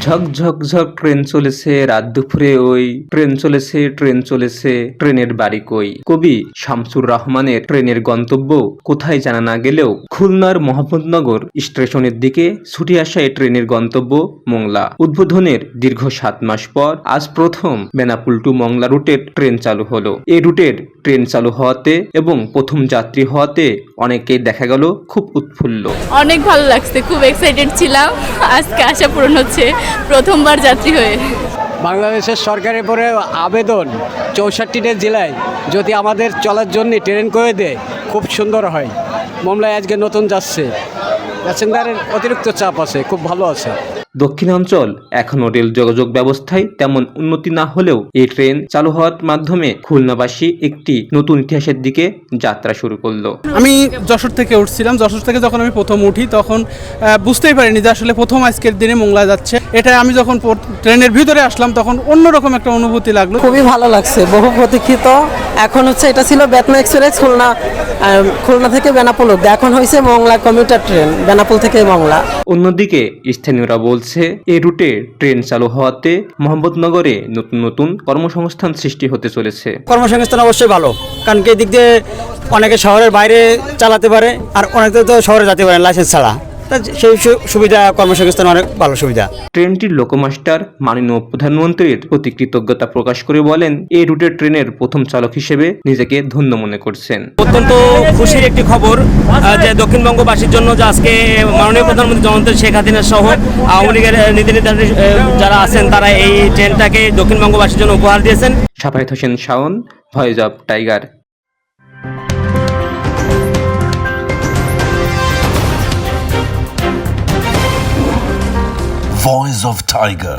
ঝক ঝক ঝক train চলেছে রাত দুপুরে ওই ট্রেন চলেছে ট্রেনের বাড়ি কই। কবি শামসুর রহমানের ট্রেনের গন্তব্য কোথায় জানা না গেলেও খুলনার মোহাম্মদনগর স্টেশনের দিকে ছুটে আসা এই ট্রেনের গন্তব্য মোংলা। উদ্বোধনের দীর্ঘ 7 মাস পর আজ প্রথম বেনাপোল টু মোংলা রুটের ট্রেন চালু হলো। এই রুটের ট্রেন চালু হওয়াতে এবং প্রথম যাত্রী হওয়াতে অনেকেই দেখা গেল খুব উৎফুল্ল। অনেক ভালো লাগছে, খুব এক্সাইটেড ছিলাম। আজকে আশা পূরণ হচ্ছে, প্রথমবার যাত্রী হয়ে। বাংলাদেশের সরকারের পরে আবেদন 64টা জেলায় যদি আমাদের চলার জন্য ট্রেন করে দেয় খুব সুন্দর হয়। মামলায় আজকে নতুন যাচ্ছে, প্যাসেঞ্জারের অতিরিক্ত চাপ আছে, খুব ভালো আছে। দক্ষিণাঞ্চল এখনো রেল যোগাযোগ ব্যবস্থায় তেমন উন্নতি না হলেও এই ট্রেন চালু হওয়ার মাধ্যমে খুলনাবাসী একটি নতুন ইতিহাসের দিকে যাত্রা শুরু করলো। আমি যশোর থেকে উঠছিলাম। যশোর থেকে যখন আমি প্রথম উঠি তখন বুঝতেই পারিনি যে আসলে প্রথম আজকের দিনে মোংলা যাচ্ছে। এটা আমি যখন ট্রেনের ভিতরে আসলাম তখন অন্যরকম একটা অনুভূতি লাগলো। খুবই ভালো লাগছে, বহু প্রতীক্ষিত। এখন হচ্ছে এটা ছিল বেতনা এক্সপ্রেস খুলনা থেকে বেনাপোল, এখন হয়েছে মোংলা কমিউটার ট্রেন বেনাপোল থেকে মোংলা। অন্যদিকে স্থানীয়রা বলছে এই রুটে ট্রেন চালু হওয়াতে মোহাম্মদনগরে নতুন নতুন কর্মসংস্থান সৃষ্টি হতে চলেছে। কর্মসংস্থান অবশ্যই ভালো, কারণ কি দিক দিয়ে অনেকে শহরের বাইরে চালাতে পারে আর অনেকে তো শহরে যেতে পারে লাইসেন্স ছাড়া, সেই সুবিধা কর্মসংস্থান অনেক ভালো সুবিধা। ট্রেনটির লোকোমাস্টার মাননীয় প্রধানমন্ত্রীর প্রতি কৃতজ্ঞতা প্রকাশ করে বলেন এই রুটের ট্রেনের প্রথম চালক হিসেবে নিজেকে ধন্য মনে করছেন। অত্যন্ত খুশির একটি খবর যে দক্ষিণবঙ্গবাসীর জন্য যে আজকে মাননীয় প্রধানমন্ত্রী জননেত্রী শেখ হাসিনা সহ আওয়ামী লীগের নীতি নির্ধারণী যারা আছেন তারা এই ট্রেনটাকে দক্ষিণবঙ্গবাসীর জন্য উপহার দিয়েছেন। Safayet Hossain Shaon, voice of tiger. Voice of Tiger.